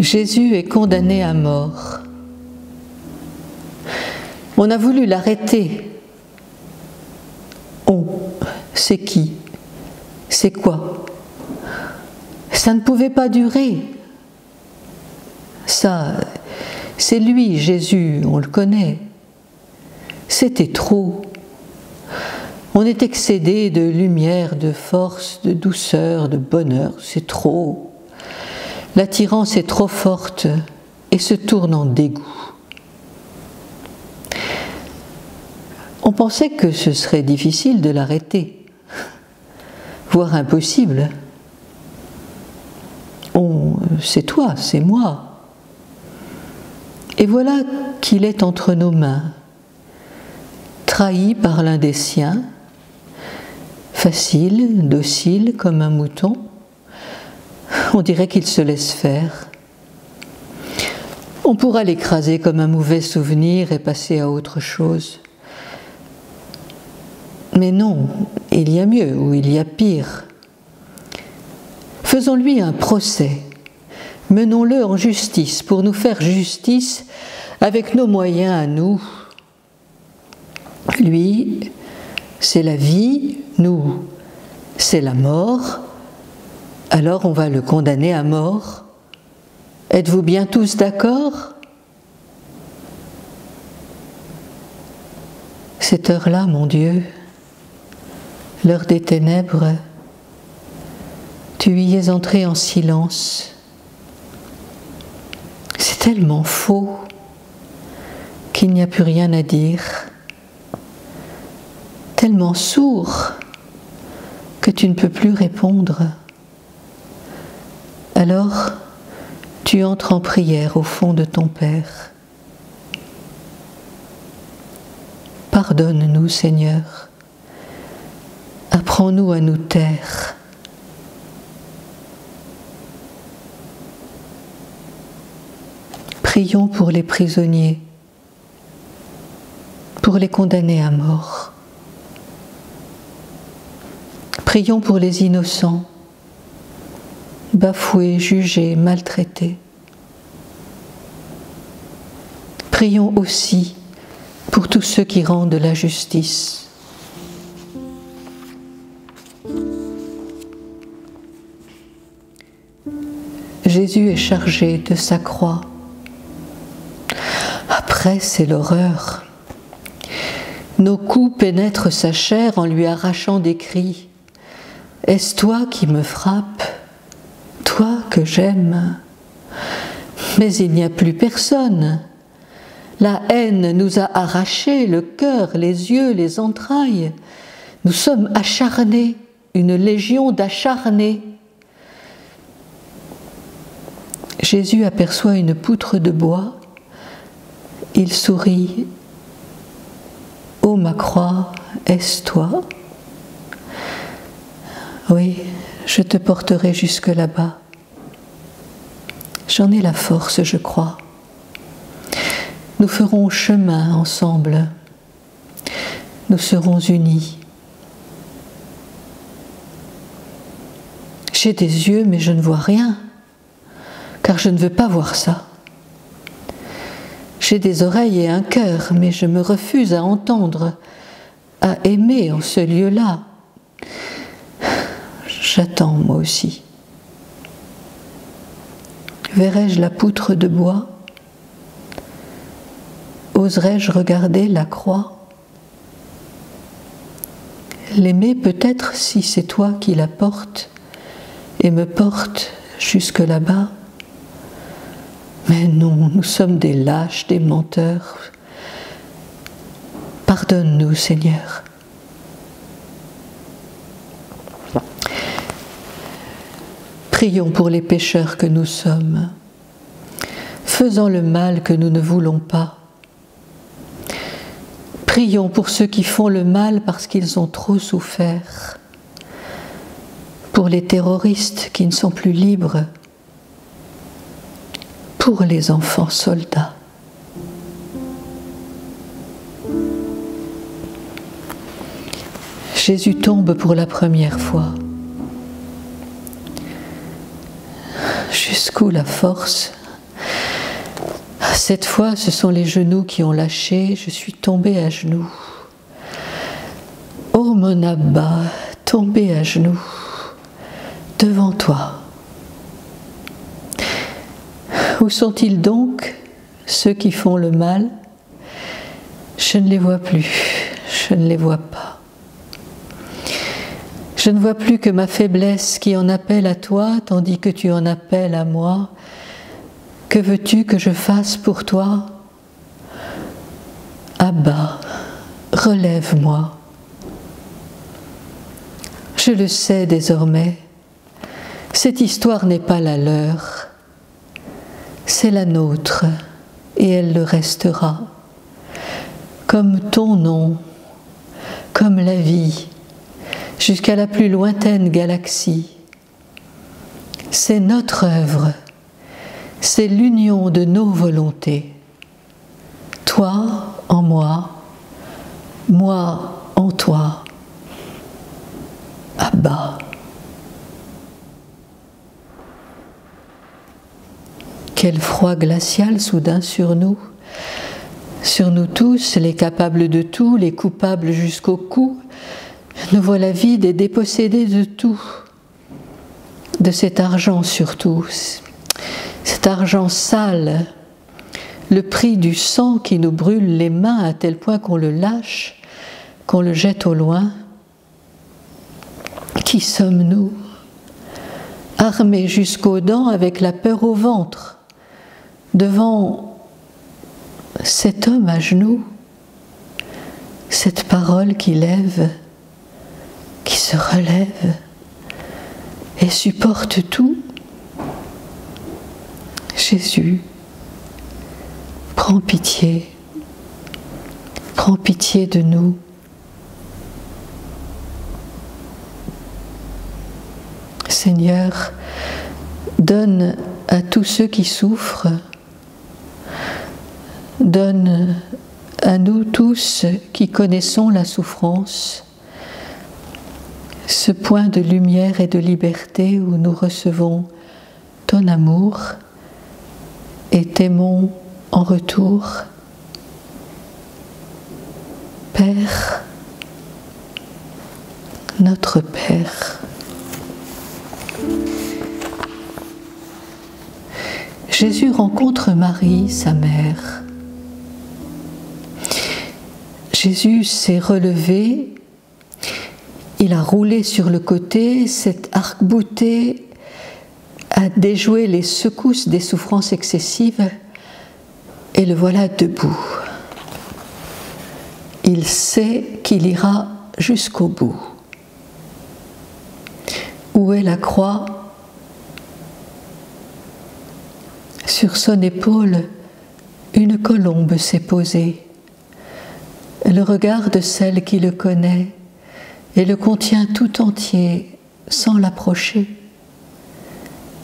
Jésus est condamné à mort. On a voulu l'arrêter. On, c'est qui? C'est quoi? Ça ne pouvait pas durer. Ça, c'est lui, Jésus, on le connaît. C'était trop. On est excédé de lumière, de force, de douceur, de bonheur. C'est trop. L'attirance est trop forte et se tourne en dégoût. On pensait que ce serait difficile de l'arrêter, voire impossible. C'est toi, c'est moi. Et voilà qu'il est entre nos mains, trahi par l'un des siens, facile, docile comme un mouton. On dirait qu'il se laisse faire. On pourra l'écraser comme un mauvais souvenir et passer à autre chose. Mais non, il y a mieux ou il y a pire. Faisons-lui un procès. Menons-le en justice pour nous faire justice avec nos moyens à nous. Lui, c'est la vie, nous, c'est la mort. Alors on va le condamner à mort. Êtes-vous bien tous d'accord? Cette heure-là, mon Dieu, l'heure des ténèbres, tu y es entré en silence. C'est tellement faux qu'il n'y a plus rien à dire, tellement sourd que tu ne peux plus répondre. Alors, tu entres en prière au fond de ton Père. Pardonne-nous, Seigneur. Apprends-nous à nous taire. Prions pour les prisonniers, pour les condamnés à mort. Prions pour les innocents, bafoués, jugés, maltraités. Prions aussi pour tous ceux qui rendent la justice. Jésus est chargé de sa croix. Après, c'est l'horreur. Nos coups pénètrent sa chair en lui arrachant des cris. Est-ce toi qui me frappes, toi que j'aime? Mais il n'y a plus personne. La haine nous a arraché le cœur, les yeux, les entrailles. Nous sommes acharnés, une légion d'acharnés. Jésus aperçoit une poutre de bois. Il sourit. Ô ma croix, est-ce toi? Oui, je te porterai jusque là-bas. J'en ai la force, je crois. Nous ferons chemin ensemble. Nous serons unis. J'ai des yeux, mais je ne vois rien, car je ne veux pas voir ça. J'ai des oreilles et un cœur, mais je me refuse à entendre, à aimer en ce lieu-là. J'attends, moi aussi. Verrai-je la poutre de bois? Oserais-je regarder la croix? L'aimer peut-être si c'est toi qui la portes et me portes jusque là-bas. Mais non, nous sommes des lâches, des menteurs. Pardonne-nous, Seigneur. Prions pour les pécheurs que nous sommes, faisant le mal que nous ne voulons pas. Prions pour ceux qui font le mal parce qu'ils ont trop souffert, pour les terroristes qui ne sont plus libres, pour les enfants soldats. Jésus tombe pour la première fois. Jusqu'où la force Cette fois, ce sont les genoux qui ont lâché, je suis tombée à genoux. Ô mon Abba, tombée à genoux, devant toi. Où sont-ils donc, ceux qui font le mal? Je ne les vois plus, je ne les vois pas. Je ne vois plus que ma faiblesse qui en appelle à toi, tandis que tu en appelles à moi. Que veux-tu que je fasse pour toi? Abba, relève-moi. Je le sais désormais, cette histoire n'est pas la leur, c'est la nôtre, et elle le restera. Comme ton nom, comme la vie, jusqu'à la plus lointaine galaxie. C'est notre œuvre, c'est l'union de nos volontés. Toi en moi, moi en toi. Abba. Quel froid glacial soudain sur nous tous, les capables de tout, les coupables jusqu'au cou. Nous voilà vides et dépossédés de tout, de cet argent surtout, cet argent sale, le prix du sang qui nous brûle les mains à tel point qu'on le lâche, qu'on le jette au loin. Qui sommes-nous? Armés jusqu'aux dents avec la peur au ventre, devant cet homme à genoux, cette parole qui lève, qui se relève et supporte tout. Jésus, prends pitié de nous. Seigneur, donne à tous ceux qui souffrent, donne à nous tous qui connaissons la souffrance, ce point de lumière et de liberté où nous recevons ton amour et t'aimons en retour. Père, notre Père. Jésus rencontre Marie, sa mère. Jésus s'est relevé, il a roulé sur le côté, s'est arc-bouté, a déjoué les secousses des souffrances excessives, et le voilà debout. Il sait qu'il ira jusqu'au bout. Où est la croix? Sur son épaule, une colombe s'est posée. Le regard de celle qui le connaît et le contient tout entier sans l'approcher,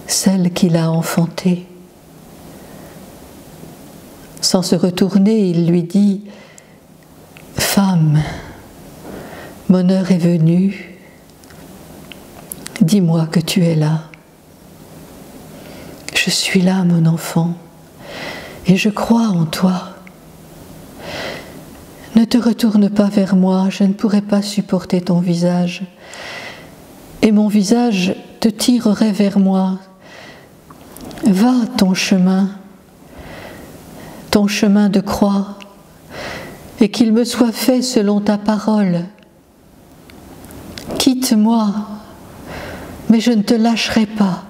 celle qui l'a enfanté. Sans se retourner, il lui dit « Femme, mon heure est venue, dis-moi que tu es là. Je suis là, mon enfant, et je crois en toi. Ne te retourne pas vers moi, je ne pourrai pas supporter ton visage, et mon visage te tirerait vers moi. Va ton chemin de croix, et qu'il me soit fait selon ta parole. Quitte-moi, mais je ne te lâcherai pas.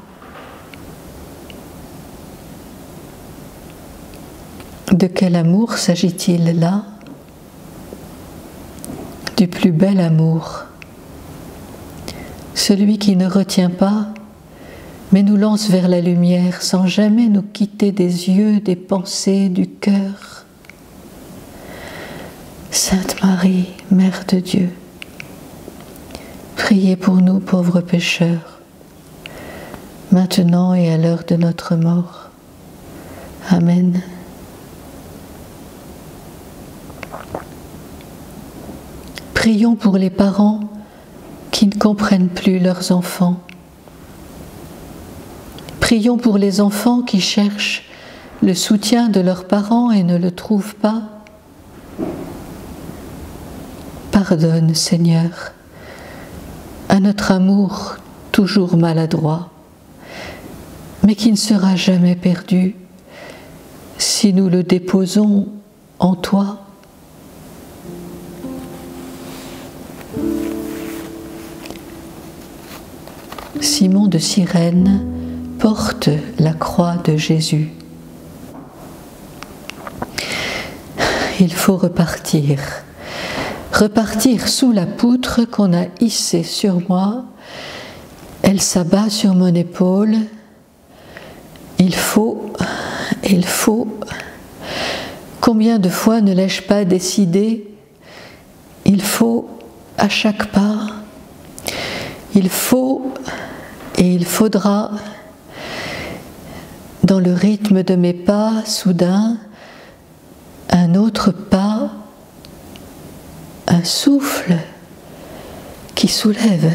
De quel amour s'agit-il là? Du plus bel amour, celui qui ne retient pas, mais nous lance vers la lumière sans jamais nous quitter des yeux, des pensées, du cœur. Sainte Marie, Mère de Dieu, priez pour nous pauvres pécheurs, maintenant et à l'heure de notre mort. Amen. Prions pour les parents qui ne comprennent plus leurs enfants. Prions pour les enfants qui cherchent le soutien de leurs parents et ne le trouvent pas. Pardonne, Seigneur, à notre amour toujours maladroit, mais qui ne sera jamais perdu si nous le déposons en toi. Simon de Cyrène porte la croix de Jésus. Il faut repartir sous la poutre qu'on a hissée sur moi. Elle s'abat sur mon épaule. Il faut. Combien de fois ne l'ai-je pas décidé? Il faut à chaque pas. Il faut et il faudra. Dans le rythme de mes pas, soudain, un autre pas, un souffle qui soulève,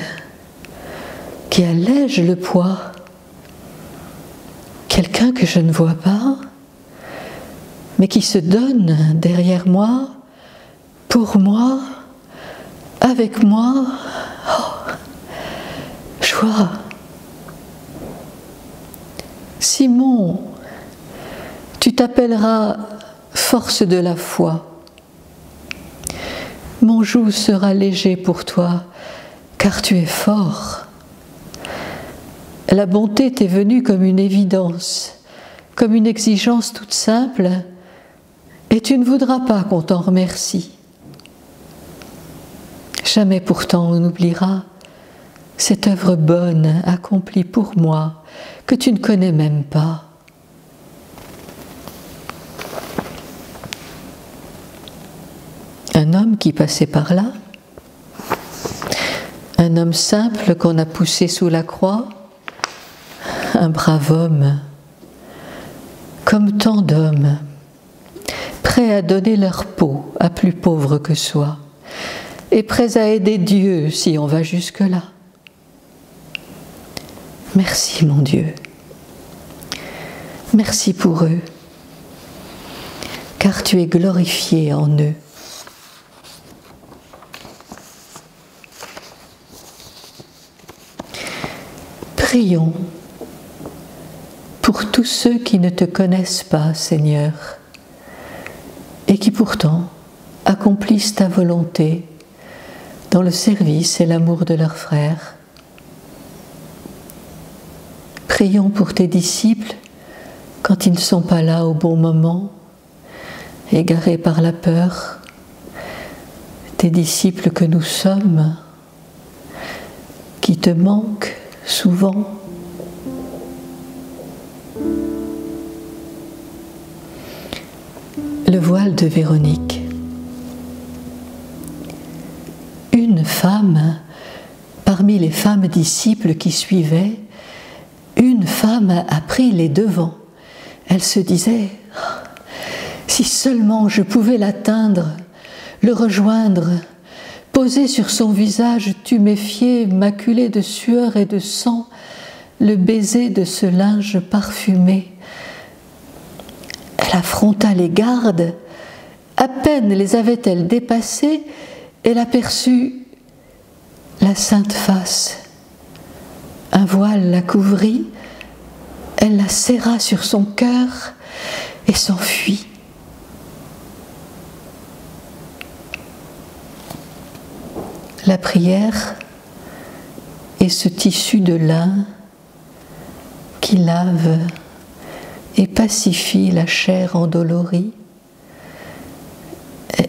qui allège le poids. Quelqu'un que je ne vois pas, mais qui se donne derrière moi, pour moi, avec moi. Oh, joie. Simon, tu t'appelleras force de la foi. Mon joug sera léger pour toi, car tu es fort. La bonté t'est venue comme une évidence, comme une exigence toute simple, et tu ne voudras pas qu'on t'en remercie. Jamais pourtant on n'oubliera cette œuvre bonne accomplie pour moi, que tu ne connais même pas. Un homme qui passait par là, un homme simple qu'on a poussé sous la croix, un brave homme, comme tant d'hommes, prêts à donner leur peau à plus pauvre que soi, et prêts à aider Dieu si on va jusque-là. Merci mon Dieu, merci pour eux, car tu es glorifié en eux. Prions pour tous ceux qui ne te connaissent pas, Seigneur, et qui pourtant accomplissent ta volonté dans le service et l'amour de leurs frères. Prions pour tes disciples quand ils ne sont pas là au bon moment, égarés par la peur, tes disciples que nous sommes, qui te manquent souvent. Le voile de Véronique. Une femme, parmi les femmes disciples qui suivaient, une femme a pris les devants. Elle se disait, si seulement je pouvais l'atteindre, le rejoindre, poser sur son visage tuméfié, maculé de sueur et de sang, le baiser de ce linge parfumé. Elle affronta les gardes, à peine les avait-elle dépassés, elle aperçut la sainte face. Un voile la couvrit, elle la serra sur son cœur et s'enfuit. La prière est ce tissu de lin qui lave et pacifie la chair endolorie.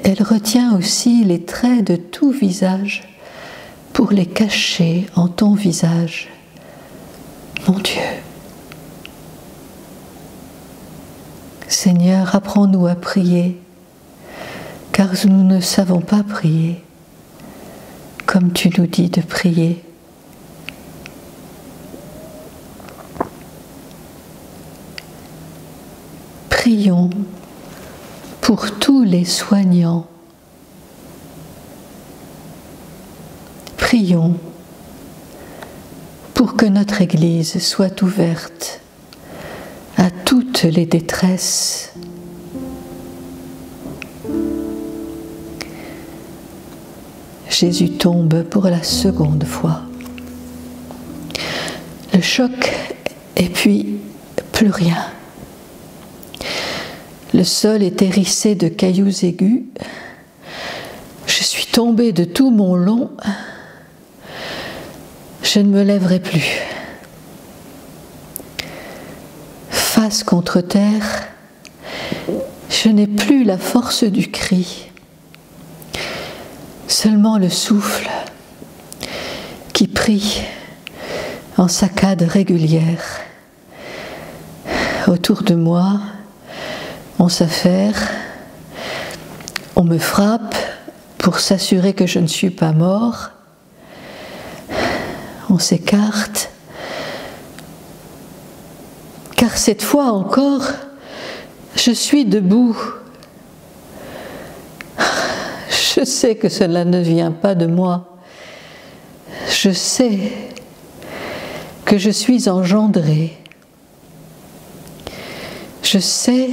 Elle retient aussi les traits de tout visage pour les cacher en ton visage, mon Dieu. Seigneur, apprends-nous à prier, car nous ne savons pas prier comme tu nous dis de prier. Prions pour tous les soignants. Prions pour que notre Église soit ouverte à toute toutes les détresses. Jésus tombe pour la seconde fois. Le choc et puis plus rien. Le sol est hérissé de cailloux aigus. Je suis tombée de tout mon long. Je ne me lèverai plus. Face contre terre, je n'ai plus la force du cri. Seulement le souffle qui prie en saccade régulière. Autour de moi, on s'affaire, on me frappe pour s'assurer que je ne suis pas mort, on s'écarte, car cette fois encore, je suis debout. Je sais que cela ne vient pas de moi. Je sais que je suis engendrée. Je sais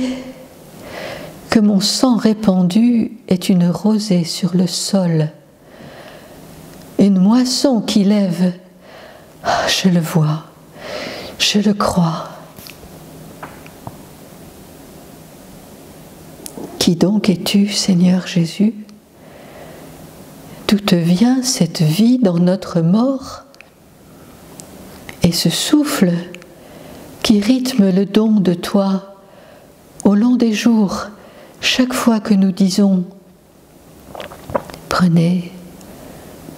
que mon sang répandu est une rosée sur le sol, une moisson qui lève. Je le vois, je le crois. Qui donc es-tu, Seigneur Jésus? D'où te vient cette vie dans notre mort et ce souffle qui rythme le don de toi au long des jours, chaque fois que nous disons « Prenez,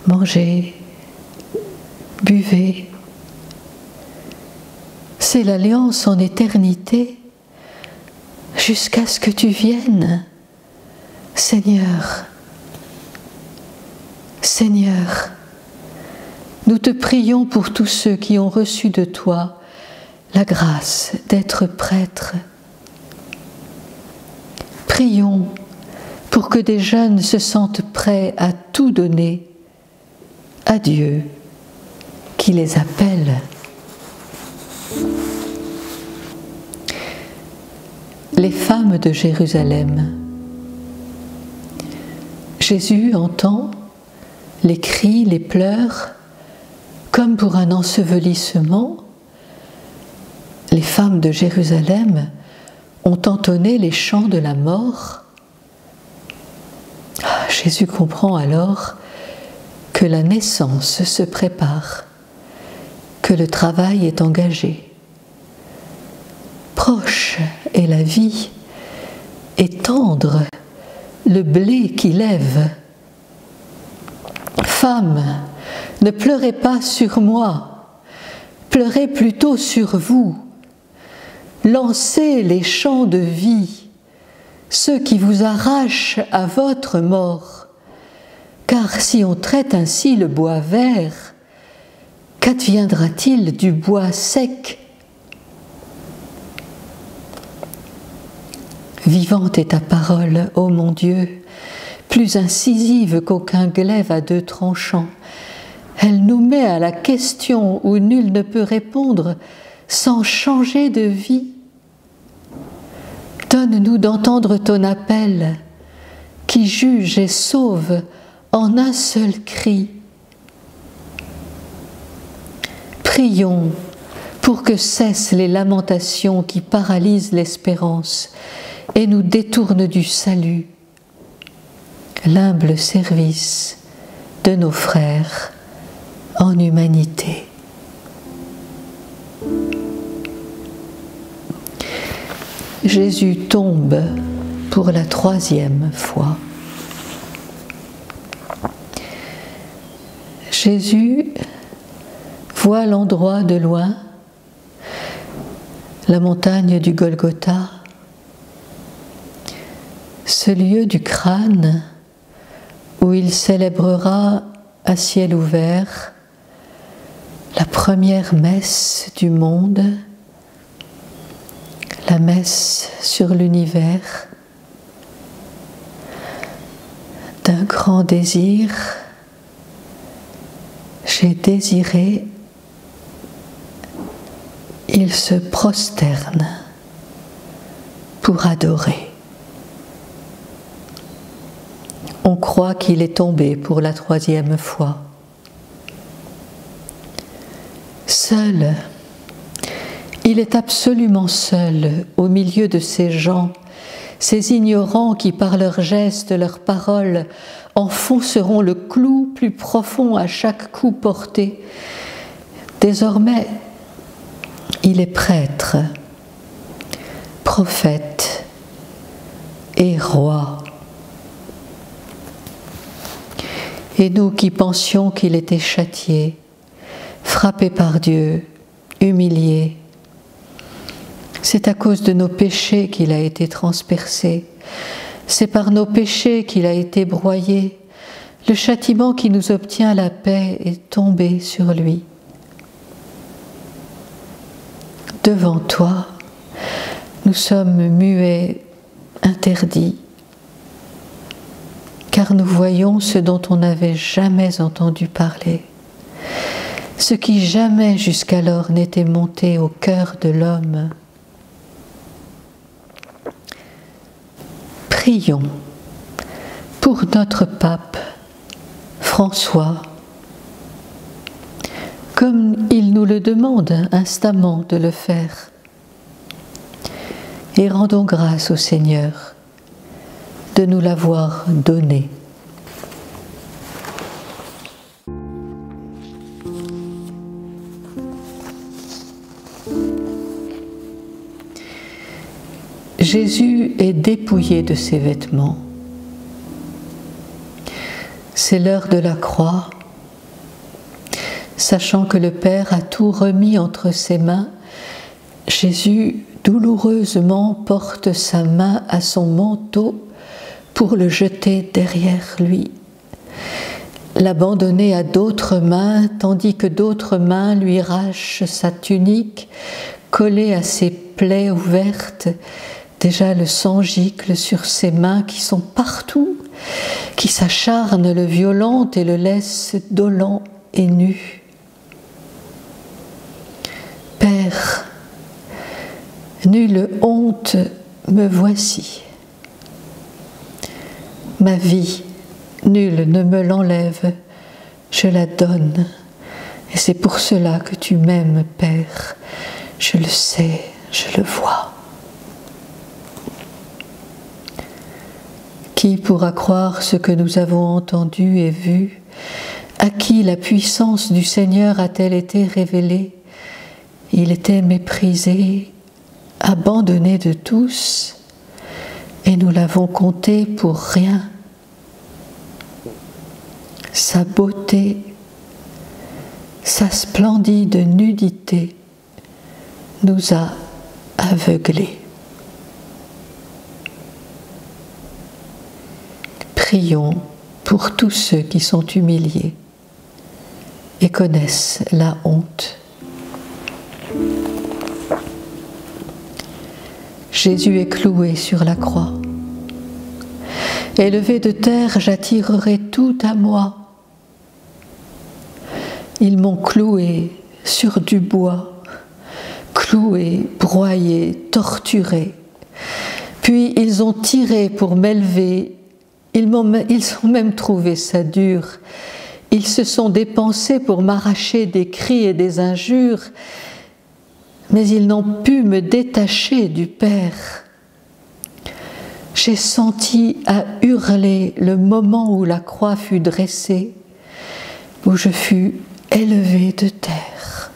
mangez, buvez ». C'est l'alliance en éternité jusqu'à ce que tu viennes, Seigneur. Seigneur, nous te prions pour tous ceux qui ont reçu de toi la grâce d'être prêtres. Prions pour que des jeunes se sentent prêts à tout donner à Dieu qui les appelle. Les femmes de Jérusalem. Jésus entend les cris, les pleurs, comme pour un ensevelissement. Les femmes de Jérusalem ont entonné les chants de la mort. Jésus comprend alors que la naissance se prépare, que le travail est engagé. Proche est la vie, et tendre le blé qui lève. Femmes, ne pleurez pas sur moi, pleurez plutôt sur vous. Lancez les chants de vie, ceux qui vous arrachent à votre mort. Car si on traite ainsi le bois vert, qu'adviendra-t-il du bois sec? Vivante est ta parole, ô mon Dieu, plus incisive qu'aucun glaive à deux tranchants. Elle nous met à la question où nul ne peut répondre sans changer de vie. Donne-nous d'entendre ton appel, qui juge et sauve en un seul cri. Prions pour que cessent les lamentations qui paralysent l'espérance et nous détournent du salut. L'humble service de nos frères en humanité. Jésus tombe pour la troisième fois. Jésus voit l'endroit de loin, la montagne du Golgotha, ce lieu du crâne où il célébrera à ciel ouvert la première messe du monde, la messe sur l'univers. D'un grand désir, j'ai désiré, il se prosterne. pour adorer. On croit qu'il est tombé pour la 3e fois. Seul, il est absolument seul au milieu de ces gens, ces ignorants qui par leurs gestes, leurs paroles, enfonceront le clou plus profond à chaque coup porté. Désormais, il est prêtre, prophète et roi. Et nous qui pensions qu'il était châtié, frappé par Dieu, humilié, c'est à cause de nos péchés qu'il a été transpercé. C'est par nos péchés qu'il a été broyé. Le châtiment qui nous obtient la paix est tombé sur lui. Devant toi, nous sommes muets, interdits, car nous voyons ce dont on n'avait jamais entendu parler, ce qui jamais jusqu'alors n'était monté au cœur de l'homme. Prions pour notre pape François, comme il nous le demande instamment de le faire, et rendons grâce au Seigneur de nous l'avoir donné. Jésus est dépouillé de ses vêtements. C'est l'heure de la croix. Sachant que le Père a tout remis entre ses mains, Jésus douloureusement porte sa main à son manteau pour le jeter derrière lui, l'abandonner à d'autres mains, tandis que d'autres mains lui arrachent sa tunique, collée à ses plaies ouvertes. Déjà le sang gicle sur ses mains qui sont partout, qui s'acharnent, le violentent et le laissent dolent et nu. Père, nulle honte me voici. Ma vie, nul ne me l'enlève, je la donne. Et c'est pour cela que tu m'aimes, Père. Je le sais, je le vois. Qui pourra croire ce que nous avons entendu et vu? À qui la puissance du Seigneur a-t-elle été révélée? Il était méprisé, abandonné de tous, et nous l'avons compté pour rien. Sa beauté, sa splendide nudité nous a aveuglés. Prions pour tous ceux qui sont humiliés et connaissent la honte. Jésus est cloué sur la croix. Élevé de terre, j'attirerai tout à moi. Ils m'ont cloué sur du bois, cloué, broyé, torturé. Puis ils ont tiré pour m'élever. Ils ont même trouvé ça dur. Ils se sont dépensés pour m'arracher des cris et des injures, mais ils n'ont pu me détacher du Père. J'ai senti à hurler le moment où la croix fut dressée, où je fus élevée de terre.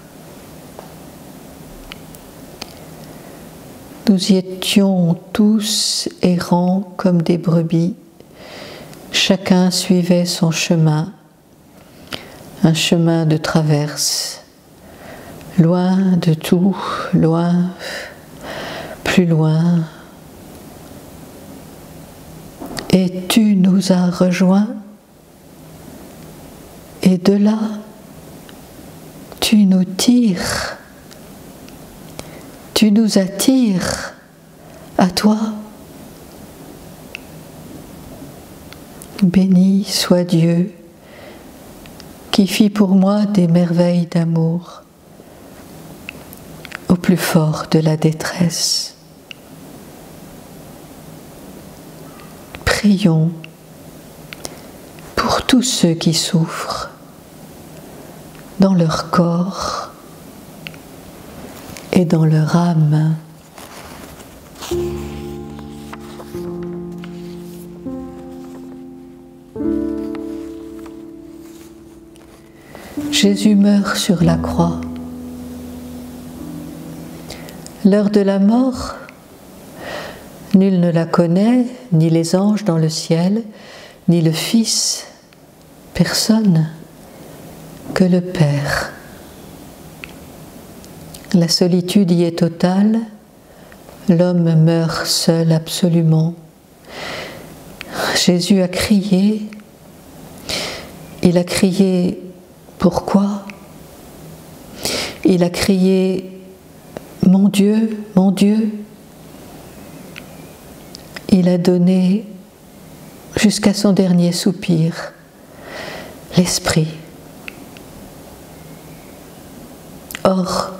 Nous y étions tous errants comme des brebis. Chacun suivait son chemin, un chemin de traverse, loin de tout, loin, plus loin. Et tu nous as rejoints, et de là, tu nous tires, tu nous attires à toi. Béni soit Dieu qui fit pour moi des merveilles d'amour au plus fort de la détresse. Prions pour tous ceux qui souffrent dans leur corps et dans leur âme. Jésus meurt sur la croix. L'heure de la mort, nul ne la connaît, ni les anges dans le ciel, ni le Fils, personne que le Père. La solitude y est totale, l'homme meurt seul absolument. Jésus a crié, il a crié pourquoi? Il a crié mon Dieu, mon Dieu. Il a donné jusqu'à son dernier soupir l'Esprit. Or,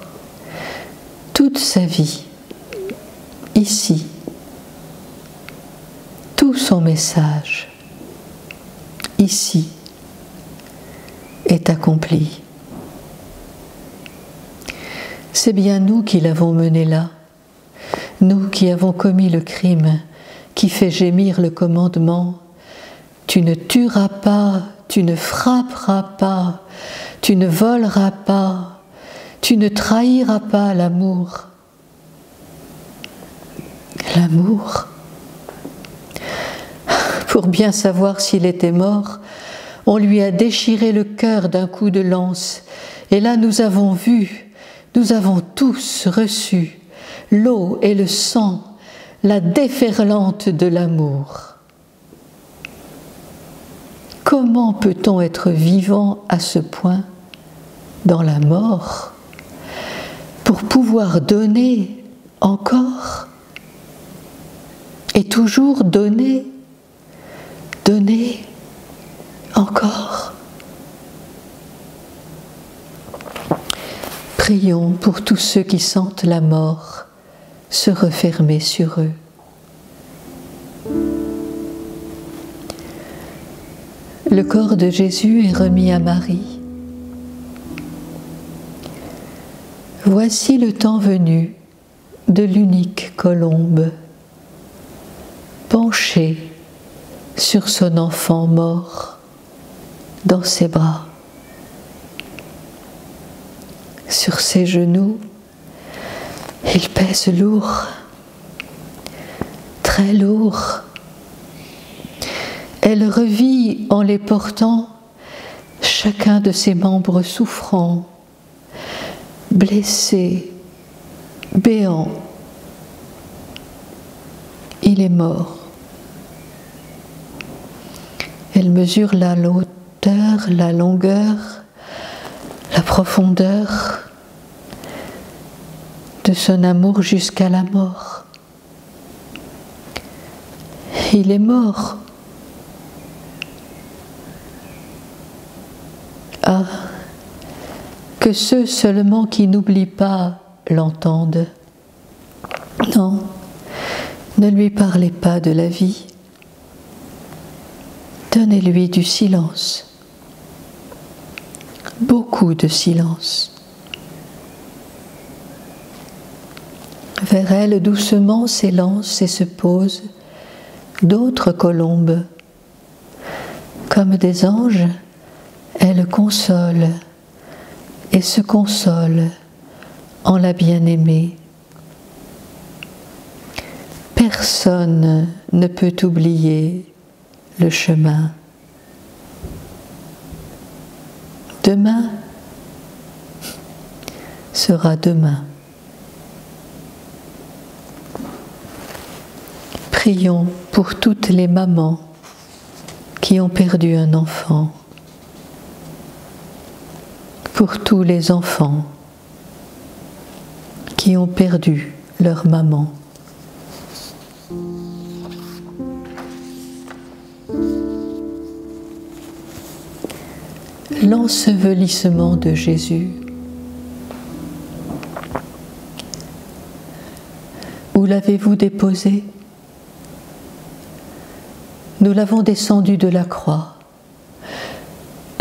toute sa vie, ici, tout son message, ici, est accompli. C'est bien nous qui l'avons mené là, nous qui avons commis le crime, qui fait gémir le commandement. Tu ne tueras pas, tu ne frapperas pas, tu ne voleras pas, tu ne trahiras pas l'amour. L'amour. Pour bien savoir s'il était mort, on lui a déchiré le cœur d'un coup de lance. Et là, nous avons vu, nous avons tous reçu l'eau et le sang, la déferlante de l'amour. Comment peut-on être vivant à ce point dans la mort pour pouvoir donner encore et toujours donner, donner encore? Prions pour tous ceux qui sentent la mort se refermer sur eux. Le corps de Jésus est remis à Marie. Voici le temps venu de l'unique colombe, penchée sur son enfant mort dans ses bras. Sur ses genoux, il pèse lourd, très lourd. Elle revit en les portant chacun de ses membres souffrants, blessés, béants. Il est mort. Elle mesure la hauteur, la longueur, la profondeur de son amour jusqu'à la mort. Il est mort. Ah, que ceux seulement qui n'oublient pas l'entendent. Non, ne lui parlez pas de la vie. Donnez-lui du silence. Beaucoup de silence. Vers elle, doucement s'élancent et se posent d'autres colombes. Comme des anges, elle console et se console en la bien-aimée. Personne ne peut oublier le chemin. Demain sera demain. Prions pour toutes les mamans qui ont perdu un enfant, pour tous les enfants qui ont perdu leur maman. L'ensevelissement de Jésus. Où l'avez-vous déposé? nous l'avons descendu de la croix,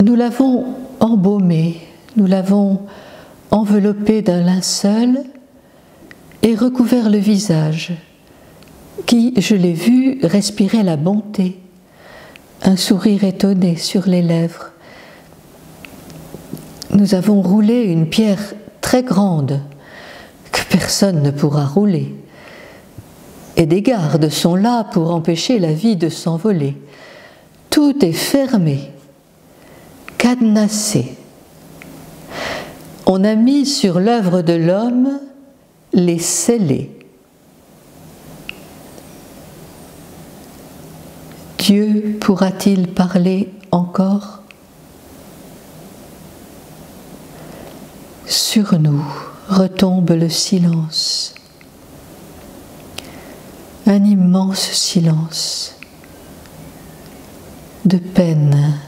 nous l'avons embaumé, nous l'avons enveloppé d'un linceul et recouvert le visage, qui, je l'ai vu, respirait la bonté, un sourire étonné sur les lèvres. Nous avons roulé une pierre très grande que personne ne pourra rouler, et des gardes sont là pour empêcher la vie de s'envoler. Tout est fermé, cadenassé. On a mis sur l'œuvre de l'homme les scellés. Dieu pourra-t-il parler encore? Sur nous retombe le silence, un immense silence de peine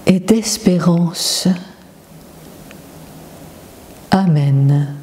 et d'espérance. Amen.